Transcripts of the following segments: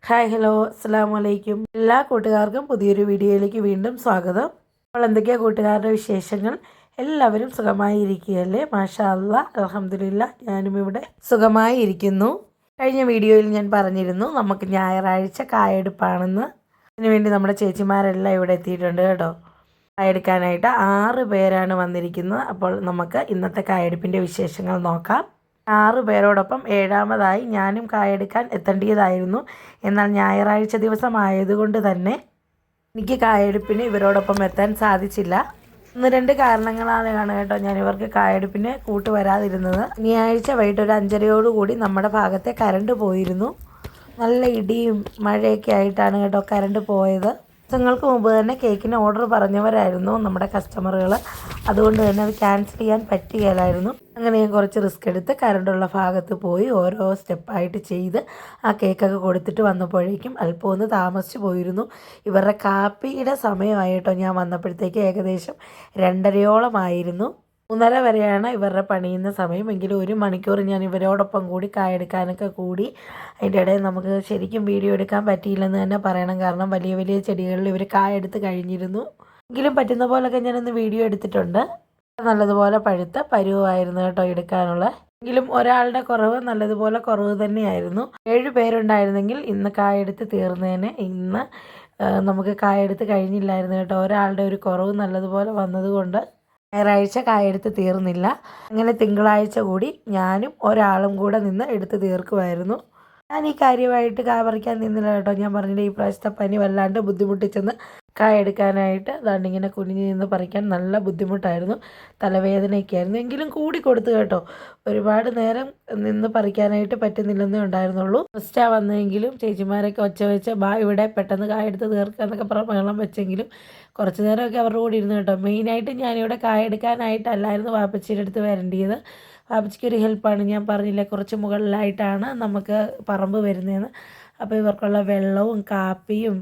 Hi hello അസ്സലാമു അലൈക്കും. എല്ലാ കൂട്ടുകാർക്കും പുതിയൊരു വീഡിയോയിലേക്ക് വീണ്ടും സ്വാഗതം. അപ്പോൾ എന്തൊക്കെയാണ് കൂട്ടുകാരുടെ വിശേഷങ്ങൾ? എല്ലാവരും സുഖമായി ഇരിക്കുകയല്ലേ? മാഷാ അല്ലാ, അൽഹംദുലില്ലാ, ഞാനും ഇവിടെ സുഖമായി ഇരിക്കുന്നു. കഴിഞ്ഞ വീഡിയോയിൽ ഞാൻ പറഞ്ഞിരുന്നു നമുക്ക് ഞായറാഴ്ച കായെടുപ്പാണെന്ന്. അതിനുവേണ്ടി നമ്മുടെ ചേച്ചിമാരെല്ലാം ഇവിടെ എത്തിയിട്ടുണ്ട് കേട്ടോ. കായെടുക്കാനായിട്ട് 6 പേരാണ് വന്നിരിക്കുന്നത്. അപ്പോൾ നമുക്ക് ഇന്നത്തെ കായെടുപ്പിൻ്റെ വിശേഷങ്ങൾ നോക്കാം. 6 പേരോടൊപ്പം 7ാമതായി ഞാനും കായെടുക്കാൻ എത്തേണ്ടതായിരുന്നു. എന്നാൽ ഞായറാഴ്ച ദിവസമായതുകൊണ്ട് തന്നെ എനിക്ക് കായെടുപ്പിന് ഇവരോടൊപ്പം എത്താൻ സാധിച്ചില്ല. 1-2 കാരണങ്ങളാണ് കേട്ടോ ഞാൻ ഇവർക്ക് കായെടുപ്പിന് കൂട്ടുവരാതിരുന്നത്. ശനിയാഴ്ച വൈകിട്ട് ഒരു 5:30 നമ്മുടെ ഭാഗത്തെ കറണ്ട് പോയിരുന്നു. നല്ല ഇടിയും മഴയൊക്കെ ആയിട്ടാണ് കേട്ടോ കറണ്ട് പോയത്. ദിവസങ്ങൾക്ക് മുമ്പ് തന്നെ കേക്കിന് ഓർഡർ പറഞ്ഞവരായിരുന്നു നമ്മുടെ കസ്റ്റമറുകൾ. അതുകൊണ്ട് തന്നെ അത് ക്യാൻസൽ ചെയ്യാൻ പറ്റുകയില്ലായിരുന്നു. അങ്ങനെ ഞാൻ കുറച്ച് റിസ്ക് എടുത്ത് കറണ്ടുള്ള ഭാഗത്ത് പോയി ഓരോ സ്റ്റെപ്പായിട്ട് ചെയ്ത് ആ കേക്കൊക്കെ കൊടുത്തിട്ട് വന്നപ്പോഴേക്കും അല്പം ഒന്ന് താമസിച്ചു പോയിരുന്നു. ഇവരുടെ കാപ്പിയുടെ സമയമായിട്ടോ ഞാൻ വന്നപ്പോഴത്തേക്ക് ഏകദേശം 2:30 3:30 വരെയാണ് ഇവരുടെ പണിയുന്ന സമയം. എങ്കിലും 1 മണിക്കൂർ ഞാൻ ഇവരോടൊപ്പം കൂടി കായെടുക്കാനൊക്കെ കൂടി. അതിൻ്റെ ഇടയിൽ നമുക്ക് ശരിക്കും വീഡിയോ എടുക്കാൻ പറ്റിയില്ലെന്ന് തന്നെ പറയണം. കാരണം വലിയ വലിയ ചെടികളിൽ ഇവർ കായെടുത്ത് കഴിഞ്ഞിരുന്നു. എങ്കിലും പറ്റുന്ന പോലൊക്കെ ഞാനൊന്ന് വീഡിയോ എടുത്തിട്ടുണ്ട്. നല്ലതുപോലെ പഴുത്ത പരുവായിരുന്നു കേട്ടോ എടുക്കാനുള്ള. എങ്കിലും ഒരാളുടെ കുറവ് നല്ലതുപോലെ കുറവ് തന്നെയായിരുന്നു. 7 പേരുണ്ടായിരുന്നെങ്കിൽ ഇന്ന് കായെടുത്ത് തീർന്നേനെ. ഇന്ന് നമുക്ക് കായെടുത്ത് കഴിഞ്ഞില്ലായിരുന്നു കേട്ടോ. ഒരാളുടെ ഒരു കുറവ് നല്ലതുപോലെ വന്നതുകൊണ്ട് ഞായറാഴ്ച കായെടുത്ത് തീർന്നില്ല. അങ്ങനെ തിങ്കളാഴ്ച കൂടി ഞാനും ഒരാളും കൂടെ നിന്ന് എടുത്ത് തീർക്കുമായിരുന്നു. ഞാൻ ഈ കാര്യമായിട്ട് കായ പറിക്കാൻ നിന്നില്ല കേട്ടോ. ഞാൻ പറഞ്ഞില്ല, ഈ പ്രാവശ്യത്തെ പനി വല്ലാണ്ട് ബുദ്ധിമുട്ടിച്ചെന്ന് കായ എടുക്കാനായിട്ട് ഇങ്ങനെ കുനിഞ്ഞ് നിന്ന് പറിക്കാൻ നല്ല ബുദ്ധിമുട്ടായിരുന്നു. തലവേദനയൊക്കെ ആയിരുന്നു. എങ്കിലും കൂടി കൊടുത്തു കേട്ടോ. ഒരുപാട് നേരം നിന്ന് പറിക്കാനായിട്ട് പറ്റുന്നില്ലെന്നേ ഉണ്ടായിരുന്നുള്ളൂ. ഫസ്റ്റാണ് വന്നെങ്കിലും ചേച്ചിമാരൊക്കെ ഒച്ച വെച്ച് ഇവിടെ പെട്ടെന്ന് കായ എടുത്ത് തീർക്കുക എന്നൊക്കെ പറഞ്ഞ് ബഹളം വെച്ചെങ്കിലും കുറച്ച് നേരമൊക്കെ അവരുടെ കൂടി ഇരുന്നു കേട്ടോ. മെയിനായിട്ട് ഞാനിവിടെ കായ എടുക്കാനായിട്ടല്ലായിരുന്നു വാപ്പച്ചിയുടെ അടുത്ത് വരേണ്ടത്. വാപ്പച്ചിക്കൊരു ഹെൽപ്പാണ്. ഞാൻ പറഞ്ഞില്ലേ, കുറച്ച് മുകളിലായിട്ടാണ് നമുക്ക് പറമ്പ് വരുന്നതെന്ന്. അപ്പോൾ ഇവർക്കുള്ള വെള്ളവും കാപ്പിയും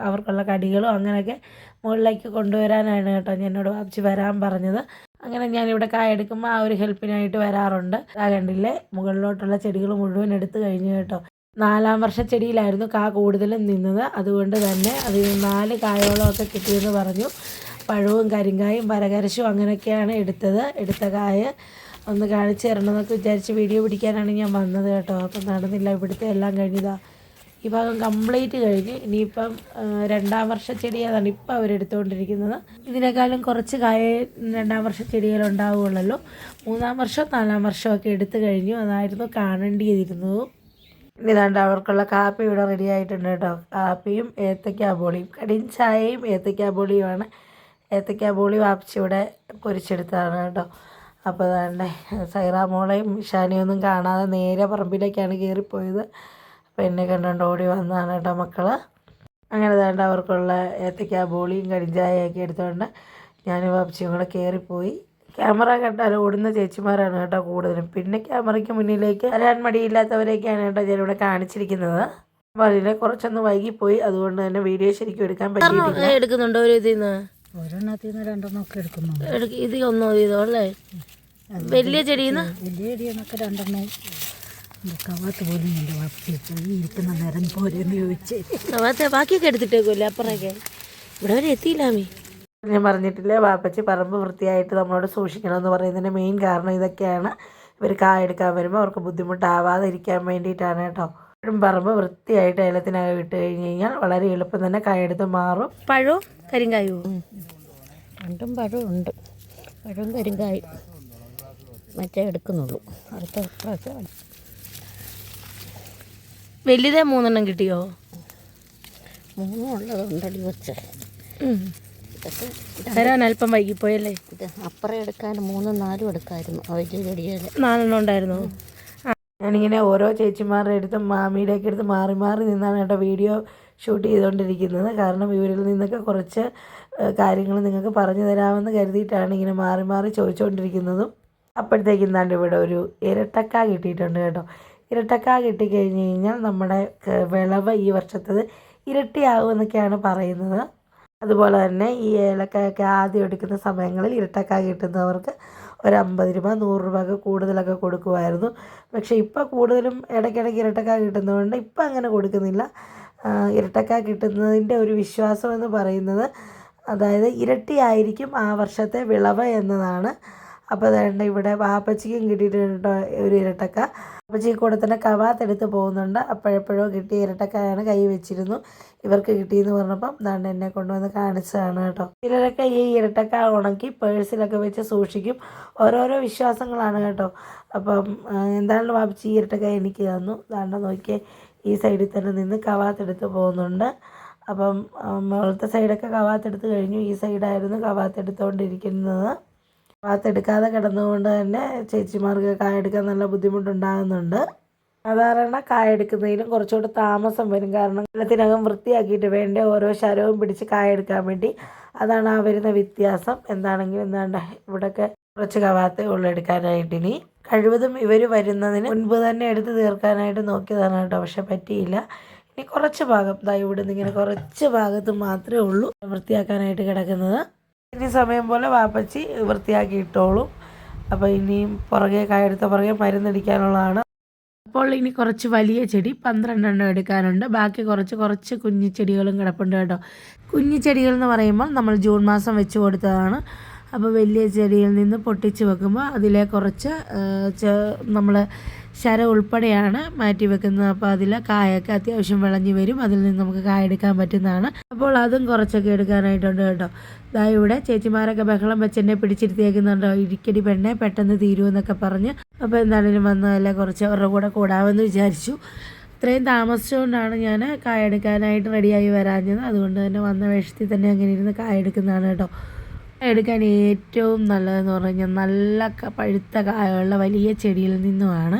അവർക്കുള്ള കടികളും അങ്ങനെയൊക്കെ മുകളിലേക്ക് കൊണ്ടുവരാനാണ് കേട്ടോ എന്നോട് വാപ്പച്ചി വരാൻ പറഞ്ഞത്. അങ്ങനെ ഞാനിവിടെ കായ എടുക്കുമ്പോൾ ആ ഒരു ഹെൽപ്പിനായിട്ട് വരാറുണ്ട്. കണ്ടില്ലേ, മുകളിലോട്ടുള്ള ചെടികൾ മുഴുവൻ എടുത്തു കഴിഞ്ഞു കേട്ടോ. 4ാം വർഷ ചെടിയിലായിരുന്നു കൂടുതലും നിന്നത്. അതുകൊണ്ട് തന്നെ അതിൽ 4 കായോളമൊക്കെ കിട്ടിയെന്ന് പറഞ്ഞു. പഴവും കരിങ്കായും പരകരശും അങ്ങനെയൊക്കെയാണ് എടുത്ത കായ ഒന്ന് കാണിച്ചു തരണമെന്നൊക്കെ വിചാരിച്ച് വീഡിയോ പിടിക്കാനാണ് ഞാൻ വന്നത് കേട്ടോ. അപ്പം നടന്നില്ല. ഇവിടുത്തെ എല്ലാം കഴിഞ്ഞതാ. ഈ ഭാഗം കംപ്ലീറ്റ് കഴിഞ്ഞ് ഇനിയിപ്പം 2ാം വർഷ ചെടി അതാണ് ഇപ്പം അവരെടുത്തുകൊണ്ടിരിക്കുന്നത്. ഇതിനേക്കാളും കുറച്ച് കായ 2ാം വർഷ ചെടികളുണ്ടാവുകയുള്ളല്ലോ. 3ാം വർഷം 4ാം വർഷമൊക്കെ എടുത്തു കഴിഞ്ഞു. അതായിരുന്നു കാണേണ്ടിയിരുന്നത്. ഇതാണ്ട് അവർക്കുള്ള കാപ്പി ഇവിടെ റെഡി ആയിട്ടുണ്ട് കേട്ടോ. കാപ്പിയും ഏത്തയ്ക്ക ബോളിയും, കടിൻ ചായയും ഏത്തയ്ക്ക ബോളിയുമാണ്. ഏത്തയ്ക്ക ബോളി വാപ്പിച്ച് ഇവിടെ പൊരിച്ചെടുത്തതാണ് കേട്ടോ. അപ്പോൾ അതാണ്ട് സൈറ മോളെയും ഷാനിയൊന്നും കാണാതെ നേരെ പറമ്പിലേക്കാണ് കയറിപ്പോയത്. അപ്പോൾ എന്നെ കണ്ടുകൊണ്ട് ഓടി വന്നതാണ് കേട്ടോ മക്കൾ. അങ്ങനെ അതാണ്ട് അവർക്കുള്ള ഏത്തയ്ക്ക ബോളിയും കടിഞ്ചായയൊക്കെ എടുത്തുകൊണ്ട് ഞാൻ വാപ്പിച്ചിയും കൂടെ കയറിപ്പോയി. ക്യാമറ കണ്ടാൽ ഓടുന്ന ചേച്ചിമാരാണ് കേട്ടോ കൂടുതലും. പിന്നെ ക്യാമറയ്ക്ക് മുന്നിലേക്ക് വരാൻ മടിയില്ലാത്തവരെയൊക്കെയാണ് കേട്ടോ ഞാനിവിടെ കാണിച്ചിരിക്കുന്നത്. അപ്പോൾ അതിനെ കുറച്ചൊന്ന് വൈകിപ്പോയി. അതുകൊണ്ട് തന്നെ വീഡിയോ ശരിക്കും എടുക്കാൻ പറ്റിയിട്ടില്ല. എടുക്കുന്നുണ്ടോ ഒരു ഇതിൽ നിന്ന്? ഒരെണ്ണത്തിൽ നിന്ന് 2 എടുക്കുന്നുണ്ട്. ഇത് ഒന്നോ ഇതോ അല്ലേ? വലിയ ചെടിയിൽ വലിയ ചെടിയെന്നൊക്കെ 2 കവാത്ത് പോലും എൻ്റെ പോയി ഇരിക്കുന്ന നേരം പോരെന്ന് ചോദിച്ചേ. ബാക്കിയൊക്കെ എടുത്തിട്ടേക്കുമല്ലേ അപ്പുറമൊക്കെ? ഇവിടെ വരെ എത്തിയില്ലാമേ. ഞാൻ പറഞ്ഞിട്ടില്ലേ, വാപ്പച്ചി പറമ്പ് വൃത്തിയായിട്ട് നമ്മളോട് സൂക്ഷിക്കണമെന്ന് പറയുന്നതിൻ്റെ മെയിൻ കാരണം ഇതൊക്കെയാണ്. ഇവർ കായ എടുക്കാൻ വരുമ്പോൾ അവർക്ക് ബുദ്ധിമുട്ടാവാതെ ഇരിക്കാൻ വേണ്ടിയിട്ടാണ് കേട്ടോ. പറമ്പ് വൃത്തിയായിട്ട് ഏലത്തിനകം ഇട്ട് കഴിഞ്ഞ് കഴിഞ്ഞാൽ വളരെ എളുപ്പം തന്നെ കായെടുത്ത് മാറും. പഴവും കരിങ്കായവും 2 പഴവും ഉണ്ട്. പഴവും കരിങ്കായും മറ്റേ എടുക്കുന്നുള്ളൂ. അടുത്ത പ്രാവശ്യം വലുതേ 3 കിട്ടിയോ? 3 ഉള്ളതുണ്ടടി വെച്ചേ. തരാൻ അല്പം വൈകിപ്പോയല്ലേ? ഇത് അപ്പുറം എടുക്കാൻ 3, 4 എടുക്കാമായിരുന്നു. വലിയ ചെടിയിൽ 4 ഉണ്ടായിരുന്നു. ഞാനിങ്ങനെ ഓരോ ചേച്ചിമാരുടെ അടുത്തും മാമിയുടെയൊക്കെ അടുത്ത് മാറി മാറി നിന്നാണ് കേട്ടോ വീഡിയോ ഷൂട്ട് ചെയ്തുകൊണ്ടിരിക്കുന്നത്. കാരണം ഇവരിൽ നിന്നൊക്കെ കുറച്ച് കാര്യങ്ങൾ നിങ്ങൾക്ക് പറഞ്ഞു തരാമെന്ന് കരുതിയിട്ടാണ് ഇങ്ങനെ മാറി മാറി ചോദിച്ചുകൊണ്ടിരിക്കുന്നതും. അപ്പോഴത്തേക്കും എന്താണ്ട് ഇവിടെ ഒരു ഇരട്ടക്ക കിട്ടിയിട്ടുണ്ട് കേട്ടോ. ഇരട്ടക്ക കിട്ടിക്കഴിഞ്ഞ് കഴിഞ്ഞാൽ നമ്മുടെ വിളവ് ഈ വർഷത്തത് ഇരട്ടിയാകുമെന്നൊക്കെയാണ് പറയുന്നത്. അതുപോലെ തന്നെ ഈ ഏലക്കായൊക്കെ ആദ്യം എടുക്കുന്ന സമയങ്ങളിൽ ഇരട്ടക്ക കിട്ടുന്നവർക്ക് ഒരു 50 രൂപ 100 രൂപയൊക്കെ കൂടുതലൊക്കെ കൊടുക്കുമായിരുന്നു. പക്ഷേ ഇപ്പോൾ കൂടുതലും ഇടയ്ക്കിടയ്ക്ക് ഇരട്ടക്ക കിട്ടുന്നതുകൊണ്ട് ഇപ്പം അങ്ങനെ കൊടുക്കുന്നില്ല. ഇരട്ടക്ക കിട്ടുന്നതിൻ്റെ ഒരു വിശ്വാസം എന്ന് പറയുന്നത് അതായത് ഇരട്ടിയായിരിക്കും ആ വർഷത്തെ വിളവ് എന്നതാണ്. അപ്പോൾ അതുകൊണ്ട് ഇവിടെ വാപ്പച്ചിക്കും കിട്ടിയിട്ടുണ്ട് ഒരു ഇരട്ടക്ക. വാപ്പച്ചിക്ക് കൂടെ തന്നെ കവാത്തെടുത്ത് പോകുന്നുണ്ട്. അപ്പോഴെപ്പോഴോ കിട്ടിയ ഇരട്ടക്കായാണ് കൈ വെച്ചിരുന്നു. ഇവർക്ക് കിട്ടിയെന്ന് പറഞ്ഞപ്പം ദാണ്ട് എന്നെ കൊണ്ടുവന്ന് കാണിച്ചതാണ് കേട്ടോ. ചിലരൊക്കെ ഈ ഇരട്ടക്ക ഉണക്കി പേഴ്സിലൊക്കെ വെച്ച് സൂക്ഷിക്കും. ഓരോരോ വിശ്വാസങ്ങളാണ് കേട്ടോ. അപ്പം എന്തായാലും വാപ്പച്ചി ഈ ഇരട്ടക്ക എനിക്ക് തന്നു. ദാണ്ട നോക്കിയേ, ഈ സൈഡിൽ തന്നെ നിന്ന് കവാത്തെടുത്ത് പോകുന്നുണ്ട്. അപ്പം മുകളത്തെ സൈഡൊക്കെ കവാത്തെടുത്ത് കഴിഞ്ഞു. ഈ സൈഡായിരുന്നു കവാത്തെടുത്തുകൊണ്ടിരിക്കുന്നത്. കവാത്തെടുക്കാതെ കിടന്നുകൊണ്ട് തന്നെ ചേച്ചിമാർക്ക് കായെടുക്കാൻ നല്ല ബുദ്ധിമുട്ടുണ്ടാകുന്നുണ്ട്. സാധാരണ കായെടുക്കുന്നതിലും കുറച്ചുകൂടെ താമസം വരും. കാരണം വെള്ളത്തിനകം വൃത്തിയാക്കിയിട്ട് വേണ്ടേ ഓരോ ശരവും പിടിച്ച് കായെടുക്കാൻ വേണ്ടി. അതാണ് ആ വരുന്ന വ്യത്യാസം. എന്താണെങ്കിലും എന്താണ്ട് ഇവിടെയൊക്കെ കുറച്ച് കവാത്തേ ഉള്ളൂ എടുക്കാനായിട്ടിനി. കഴിവതും ഇവർ വരുന്നതിന് മുൻപ് തന്നെ എടുത്ത് തീർക്കാനായിട്ട് നോക്കിയതാണ് കേട്ടോ. പക്ഷെ പറ്റിയില്ല. ഇനി കുറച്ച് ഭാഗം ഇവിടെ നിന്ന് ഇങ്ങനെ കുറച്ച് ഭാഗത്ത് മാത്രമേ ഉള്ളൂ വൃത്തിയാക്കാനായിട്ട് കിടക്കുന്നത്. ഇനി സമയം പോലെ വാപ്പച്ചി വൃത്തിയാക്കി ഇട്ടോളും. അപ്പോൾ ഇനിയും കായെടുത്ത പുറകെ മരുന്നടിക്കാനുള്ളതാണ്. അപ്പോൾ ഇനി കുറച്ച് വലിയ ചെടി 12 എണ്ണം എടുക്കാനുണ്ട്. ബാക്കി കുറച്ച് കുഞ്ഞു ചെടികളും കിടപ്പുണ്ട് കേട്ടോ. കുഞ്ഞു ചെടികൾ എന്ന് പറയുമ്പോൾ നമ്മൾ ജൂൺ മാസം വെച്ച് കൊടുത്തതാണ്. അപ്പോൾ വലിയ ചെടിയിൽ നിന്ന് പൊട്ടിച്ച് വെക്കുമ്പോൾ അതിലെ കുറച്ച് നമ്മൾ ശര ഉൾപ്പെടെയാണ് മാറ്റി വെക്കുന്നത്. അപ്പോൾ അതിൽ കായൊക്കെ അത്യാവശ്യം വിളഞ്ഞു വരും. അതിൽ നിന്ന് നമുക്ക് കായ എടുക്കാൻ പറ്റുന്നതാണ്. അപ്പോൾ അതും കുറച്ചൊക്കെ എടുക്കാനായിട്ടുണ്ട് കേട്ടോ. ഇവിടെ ചേച്ചിമാരൊക്കെ ബഹളം വെച്ചെന്നെ പിടിച്ചിരുത്തിയേക്കുന്നുണ്ടോ, ഇരിക്കടി പെണ്ണെ പെട്ടെന്ന് തീരുമെന്നൊക്കെ പറഞ്ഞ്. അപ്പോൾ എന്താണെങ്കിലും വന്നതല്ലേ, കുറച്ച് അവരുടെ കൂടെ കൂടാമെന്ന് വിചാരിച്ചു. ഇത്രയും താമസിച്ചുകൊണ്ടാണ് ഞാൻ കായ എടുക്കാനായിട്ട് റെഡിയായി വരാഞ്ഞത്. അതുകൊണ്ട് തന്നെ വന്ന വേഷത്തിൽ തന്നെ അങ്ങനെ ഇരുന്ന് കായ എടുക്കുന്നതാണ് കേട്ടോ. എടുക്കാൻ ഏറ്റവും നല്ലതെന്ന് പറഞ്ഞാൽ നല്ല പഴുത്ത കായുള്ള വലിയ ചെടിയിൽ നിന്നുമാണ്.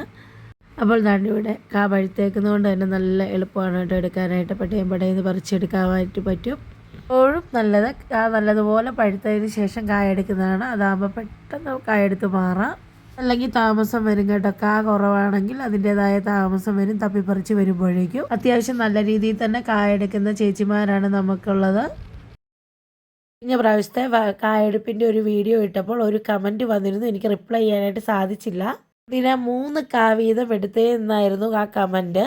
അപ്പോൾ ഇവിടെ പഴുത്തേക്കുന്നതുകൊണ്ട് തന്നെ നല്ല എളുപ്പമാണ് കേട്ടോ എടുക്കാനായിട്ട്. പെട്ടേന്ന് പറിച്ചെടുക്കാനായിട്ട് പറ്റും. എപ്പോഴും നല്ലത് നല്ലതുപോലെ പഴുത്തതിന് ശേഷം കായ എടുക്കുന്നതാണ്. അതാകുമ്പോൾ പെട്ടെന്ന് കായെടുത്ത് മാറാം. അല്ലെങ്കിൽ താമസം വരും കേട്ടോ. കുറവാണെങ്കിൽ അതിൻ്റെതായ താമസം വരും. തപ്പിപ്പറിച്ച് വരുമ്പോഴേക്കും അത്യാവശ്യം നല്ല രീതിയിൽ തന്നെ കായ എടുക്കുന്ന ചേച്ചിമാരാണ് നമുക്കുള്ളത്. കഴിഞ്ഞ പ്രാവശ്യത്തെ കായെടുപ്പിൻ്റെ ഒരു വീഡിയോ ഇട്ടപ്പോൾ ഒരു കമൻറ്റ് വന്നിരുന്നു. എനിക്ക് റിപ്ലൈ ചെയ്യാനായിട്ട് സാധിച്ചില്ല. ഇതിനെ 3 കാ വീതം എടുത്തേ എന്നായിരുന്നു ആ കമൻറ്റ്.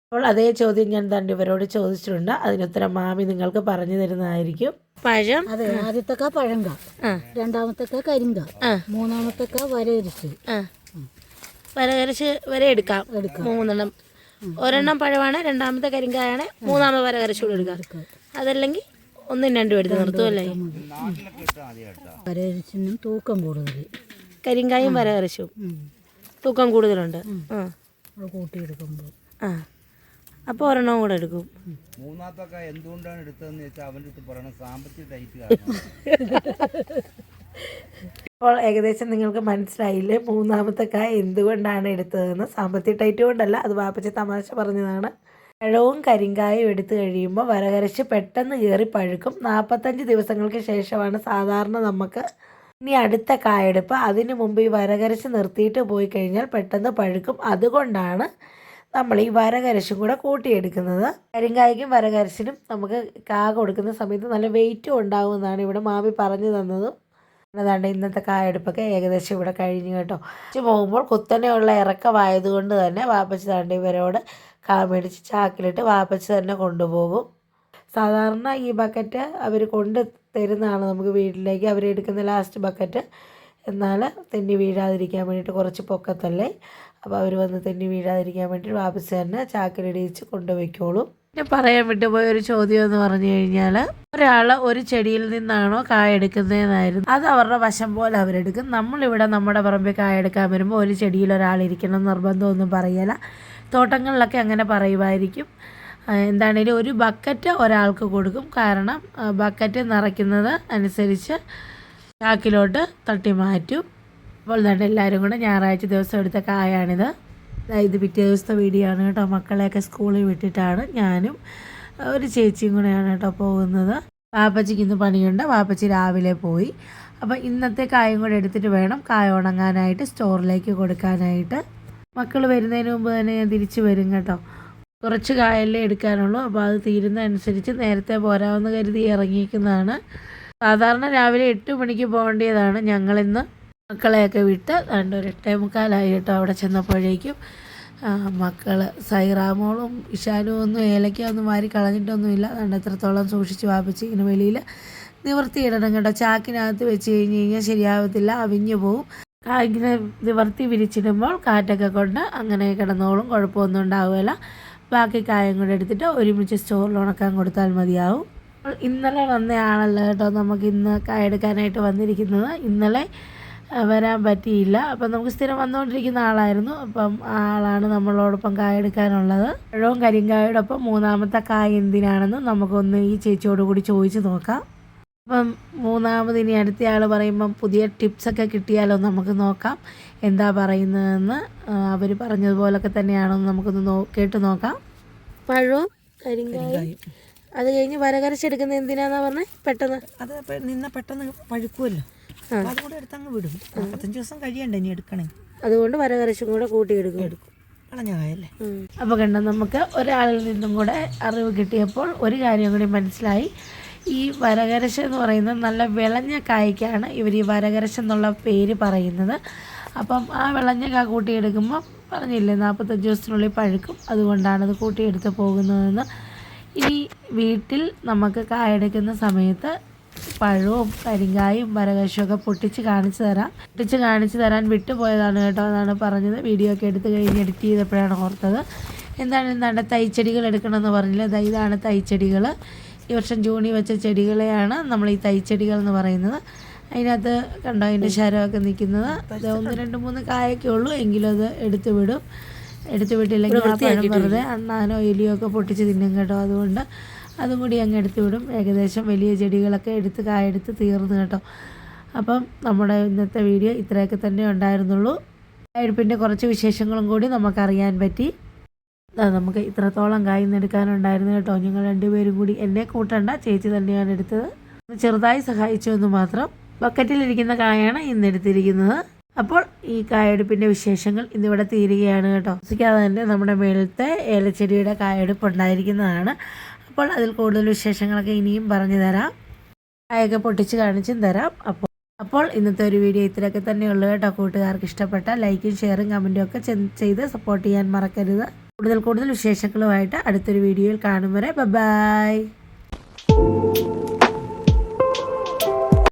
അപ്പോൾ അതേ ചോദ്യം ഞാൻ ഇവരോട് ചോദിച്ചിട്ടുണ്ട്. അതിനുത്തരം മാമി നിങ്ങൾക്ക് പറഞ്ഞു തരുന്നതായിരിക്കും. പഴം അതെ, ആദ്യത്തെ കാ പഴങ്ക, രണ്ടാമത്തെ കാ കരിങ്ക, മൂന്നാമത്തെ കാ വരയരിച്ച്. വരകരച്ച് വരെ എടുക്കാം. 3 എണ്ണം. ഒരെണ്ണം പഴമാണ്, രണ്ടാമത്തെ കരിങ്കായാണ്, മൂന്നാമത്തെ വരകരച്ചുകൂടെ എടുക്കാം. അതല്ലെങ്കിൽ 1, 2 എടുത്ത് നിർത്തുമല്ലേ. വരയരിച്ചിനും തൂക്കം കൂടുതൽ, കരിങ്കായും വരകരച്ചും തൂക്കം കൂടുതലുണ്ട്. കൂട്ടിയെടുക്കുമ്പോൾ അപ്പോൾ ഒരെണ്ണം കൂടെ എടുക്കും. മൂന്നാമത്തെ എന്തുകൊണ്ടാണ് എടുത്തതെന്ന് വെച്ചാൽ അവൻ്റെ അടുത്ത് പറയണം സാമ്പത്തിക ടൈറ്റ് കാരണം. അപ്പോൾ ഏകദേശം നിങ്ങൾക്ക് മനസ്സിലായില്ലേ മൂന്നാമത്തെ കായ എന്തുകൊണ്ടാണ് എടുത്തതെന്ന്. സാമ്പത്തിക ടൈറ്റ് കൊണ്ടല്ല, അത് വാപ്പച്ചി തമാശ പറഞ്ഞതാണ്. പഴവും കരിങ്കായും എടുത്തു കഴിയുമ്പോൾ വരകരച്ച് പെട്ടെന്ന് കയറി പഴുക്കും. 45 ദിവസങ്ങൾക്ക് ശേഷമാണ് സാധാരണ നമുക്ക് ഇനി അടുത്ത കായെടുപ്പ്. അതിനു മുമ്പ് ഈ വരകരച്ച് നിർത്തിയിട്ട് പോയി കഴിഞ്ഞാൽ പെട്ടെന്ന് പഴുക്കും. അതുകൊണ്ടാണ് നമ്മൾ ഈ വരകരച്ചും കൂടെ കൂട്ടിയെടുക്കുന്നത്. കരിങ്കായ്ക്കും വരകരച്ചിനും നമുക്ക് കൊടുക്കുന്ന സമയത്ത് നല്ല വെയിറ്റും ഉണ്ടാകുമെന്നാണ് ഇവിടെ മാമി പറഞ്ഞു തന്നതും. അതാണ്ട് ഇന്നത്തെ കായെടുപ്പൊക്കെ ഏകദേശം ഇവിടെ കഴിഞ്ഞു കേട്ടോ. പോകുമ്പോൾ കുത്തനെയുള്ള ഇറക്കമായതുകൊണ്ട് തന്നെ വാപ്പച്ചി താണ്ട് ഇവരോട് മേടിച്ച് ചാക്കിലിട്ട് വാപ്പച്ചി തന്നെ കൊണ്ടുപോകും. സാധാരണ ഈ ബക്കറ്റ് അവർ കൊണ്ട് തരുന്നതാണ് നമുക്ക് വീട്ടിലേക്ക്, അവരെടുക്കുന്ന ലാസ്റ്റ് ബക്കറ്റ്. എന്നാൽ തെന്നി വീഴാതിരിക്കാൻ വേണ്ടിയിട്ട് കുറച്ച് പൊക്കത്തല്ലേ, അപ്പോൾ അവർ വന്ന് തെന്നി വീഴാതിരിക്കാൻ വേണ്ടിയിട്ട് വാപ്പച്ചി തന്നെ ചാക്കിലിടിച്ച് കൊണ്ടുപോയിക്കോളും. പിന്നെ പറയാൻ വിട്ടുപോയൊരു ചോദ്യം എന്ന് പറഞ്ഞു കഴിഞ്ഞാൽ, ഒരാൾ ഒരു ചെടിയിൽ നിന്നാണോ കായ എടുക്കുന്നതെന്നായിരുന്നു. അത് അവരുടെ വശം പോലെ അവരെടുക്കും. നമ്മളിവിടെ നമ്മുടെ പറമ്പിൽ കായ എടുക്കാൻ വരുമ്പോൾ ഒരു ചെടിയിൽ ഒരാളിരിക്കണം നിർബന്ധമൊന്നും പറയല. തോട്ടങ്ങളിലൊക്കെ അങ്ങനെ പറയുമായിരിക്കും. എന്താണെങ്കിലും ഒരു ബക്കറ്റ് ഒരാൾക്ക് കൊടുക്കും. കാരണം ബക്കറ്റ് നിറയ്ക്കുന്നത് അനുസരിച്ച് ചാക്കിലോട്ട് തട്ടി മാറ്റും. അപ്പോൾ തന്നെ എല്ലാവരും കൂടെ ഞായറാഴ്ച ദിവസം എടുത്ത കായാണിത്. ഇത് പിറ്റേ ദിവസത്തെ വീഡിയോ ആണ് കേട്ടോ. മക്കളെയൊക്കെ സ്കൂളിൽ വിട്ടിട്ടാണ് ഞാനും ഒരു ചേച്ചിയും കൂടെയാണ് കേട്ടോ പോകുന്നത്. വാപ്പച്ചിക്ക് ഇന്ന് പണിയുണ്ട്. വാപ്പച്ചി രാവിലെ പോയി. അപ്പോൾ ഇന്നത്തെ കായും കൂടെ എടുത്തിട്ട് വേണം കായ ഉണങ്ങാനായിട്ട് സ്റ്റോറിലേക്ക് കൊടുക്കാനായിട്ട്. മക്കൾ വരുന്നതിന് മുമ്പ് തന്നെ ഞാൻ തിരിച്ച് വരും കേട്ടോ. കുറച്ച് കായല്ലേ എടുക്കാനുള്ളൂ. അപ്പോൾ അത് തീരുന്നതനുസരിച്ച് നേരത്തെ പോരാമെന്ന് കരുതി ഇറങ്ങിയിരിക്കുന്നതാണ്. സാധാരണ രാവിലെ 8 മണിക്ക് പോകേണ്ടതാണ്. ഞങ്ങളിന്ന് മക്കളെയൊക്കെ വിട്ട് ഒരു 8:45 കേട്ടോ അവിടെ ചെന്നപ്പോഴേക്കും മക്കൾ സൈറാമോളും ഇഷാനും ഒന്നും ഏലക്ക ഒന്നും വാരി കളഞ്ഞിട്ടൊന്നുമില്ല. എത്രത്തോളം സൂക്ഷിച്ച് വാപ്പിച്ച് ഇങ്ങനെ വെളിയിൽ നിവർത്തിയിടണം കേട്ടോ. ചാക്കിനകത്ത് വെച്ച് കഴിഞ്ഞാൽ ശരിയാവത്തില്ല, അവിഞ്ഞു പോവും. ഇങ്ങനെ നിവർത്തി വിരിച്ചിടുമ്പോൾ കാറ്റൊക്കെ കൊണ്ട് അങ്ങനെ കിടന്നോളും, കുഴപ്പമൊന്നും ഉണ്ടാവുകയില്ല. ബാക്കി കായം കൂടെ എടുത്തിട്ട് ഒരുമിച്ച് സ്റ്റോറിൽ ഉണക്കാൻ കൊടുത്താൽ മതിയാവും. ഇന്നലെ വന്നയാളല്ല കേട്ടോ നമുക്ക് ഇന്ന് കായ എടുക്കാനായിട്ട് വന്നിരിക്കുന്നത്. ഇന്നലെ വരാൻ പറ്റിയില്ല. അപ്പം നമുക്ക് സ്ഥിരം വന്നുകൊണ്ടിരിക്കുന്ന ആളായിരുന്നു. അപ്പം ആ ആളാണ് നമ്മളോടൊപ്പം കായ എടുക്കാനുള്ളത്. പഴവും കരിങ്കായോടൊപ്പം മൂന്നാമത്തെ കായ എന്തിനാണെന്ന് നമുക്കൊന്ന് ഈ ചേച്ചിയോട് കൂടി ചോദിച്ച് നോക്കാം. അപ്പം മൂന്നാമത് ഇനി അടുത്ത ആൾ പറയുമ്പം പുതിയ ടിപ്സൊക്കെ കിട്ടിയാലോ നമുക്ക് നോക്കാം എന്താ പറയുന്നതെന്ന്. അവർ പറഞ്ഞതുപോലൊക്കെ തന്നെയാണോ നമുക്കൊന്ന് കേട്ട് നോക്കാം. പഴവും കരിങ്കായും അത് കഴിഞ്ഞ് വരകരച്ചെടുക്കുന്നത് എന്തിനാന്നാ പറഞ്ഞേ? പെട്ടെന്ന് അത് പെട്ടെന്ന് പഴുക്കുമല്ലോ, അതുകൂടെ എടുത്തങ്ങ് വിടും. 45 ദിവസം കഴിയണ്ടേ ഇനി എടുക്കണേ. അതുകൊണ്ട് വരകരച്ചും കൂടെ കൂട്ടിയെടുക്കും. കളഞ്ഞ കായല്ലേ. അപ്പോൾ കണ്ടോ, നമുക്ക് ഒരാളിൽ നിന്നും കൂടെ അറിവ് കിട്ടിയപ്പോൾ ഒരു കാര്യം കൂടി മനസ്സിലായി. ഈ വരകരശ എന്ന് പറയുന്നത് നല്ല വിളഞ്ഞ കായ്ക്കാണ് ഇവർ ഈ വരകരശ എന്നുള്ള പേര് പറയുന്നത്. അപ്പം ആ വിളഞ്ഞ കായ കൂട്ടിയെടുക്കുമ്പോൾ പറഞ്ഞില്ലേ 45 ദിവസത്തിനുള്ളിൽ പഴുക്കും, അതുകൊണ്ടാണത് കൂട്ടിയെടുത്ത് പോകുന്നതെന്ന്. ഇനി വീട്ടിൽ നമുക്ക് കായ എടുക്കുന്ന സമയത്ത് പഴവും കരിങ്കായും വരകശമൊക്കെ പൊട്ടിച്ച് കാണിച്ചു തരാൻ വിട്ടുപോയതാണ് കേട്ടോ. അതാണ് പറഞ്ഞത്. വീഡിയോ ഒക്കെ എടുത്ത് കഴിഞ്ഞ് എഡിറ്റ് ചെയ്തപ്പോഴാണ് ഓർത്തത്. എന്താണ് തൈച്ചെടികൾ എടുക്കണമെന്ന് പറഞ്ഞില്ല. ഇതാണ് തൈച്ചെടികൾ. ഈ വർഷം ജൂണിൽ വെച്ച ചെടികളെയാണ് നമ്മൾ ഈ തൈച്ചെടികൾ എന്ന് പറയുന്നത്. അതിനകത്ത് കണ്ടോ അതിൻ്റെ ശരമൊക്കെ നിൽക്കുന്നത്. അത് 1, 2, 3 കായൊക്കെ ഉള്ളൂ, എങ്കിലും അത് എടുത്തു വിട്ടില്ലെങ്കിൽ ആ പഴം വെറുതെ അണ്ണാനോ എലിയോ ഒക്കെ പൊട്ടിച്ച് തിന്നും കേട്ടോ. അതുകൊണ്ട് അതും കൂടി അങ്ങ് എടുത്തു വിടും. ഏകദേശം വലിയ ചെടികളൊക്കെ കായെടുത്ത് തീർന്നു കേട്ടോ. അപ്പം നമ്മുടെ ഇന്നത്തെ വീഡിയോ ഇത്രയൊക്കെ തന്നെ ഉണ്ടായിരുന്നുള്ളൂ. കായെടുപ്പിൻ്റെ കുറച്ച് വിശേഷങ്ങളും കൂടി നമുക്കറിയാൻ പറ്റി. നമുക്ക് ഇത്രത്തോളം കായ്ന്ന് എടുക്കാനുണ്ടായിരുന്നു കേട്ടോ. ഞങ്ങൾ 2 പേരും കൂടി, എന്നെ കൂട്ടണ്ട, ചേച്ചി തന്നെയാണ് എടുത്തത്. ചെറുതായി സഹായിച്ചു എന്ന് മാത്രം. ബക്കറ്റിലിരിക്കുന്ന കായാണ് ഇന്ന് എടുത്തിരിക്കുന്നത്. അപ്പോൾ ഈ കായെടുപ്പിൻ്റെ വിശേഷങ്ങൾ ഇന്നിവിടെ തീരുകയാണ് കേട്ടോ. താമസിക്കാതെ തന്നെ നമ്മുടെ മേളത്തെ ഏലച്ചെടിയുടെ കായെടുപ്പ് ഉണ്ടായിരിക്കുന്നതാണ്. അപ്പോൾ അതിൽ കൂടുതൽ വിശേഷങ്ങളൊക്കെ ഇനിയും പറഞ്ഞു തരാം, കായൊക്കെ പൊട്ടിച്ച് കാണിച്ചും തരാം. അപ്പോൾ ഇന്നത്തെ ഒരു വീഡിയോ ഇത്രയൊക്കെ തന്നെയുള്ളൂ കേട്ടോ. കൂട്ടുകാർക്ക് ഇഷ്ടപ്പെട്ട ലൈക്കും ഷെയറും കമൻറ്റും ഒക്കെ ചെയ്ത് സപ്പോർട്ട് ചെയ്യാൻ മറക്കരുത്. കൂടുതൽ വിശേഷങ്ങളുമായിട്ട് അടുത്തൊരു വീഡിയോയിൽ കാണും വരെ ബൈ.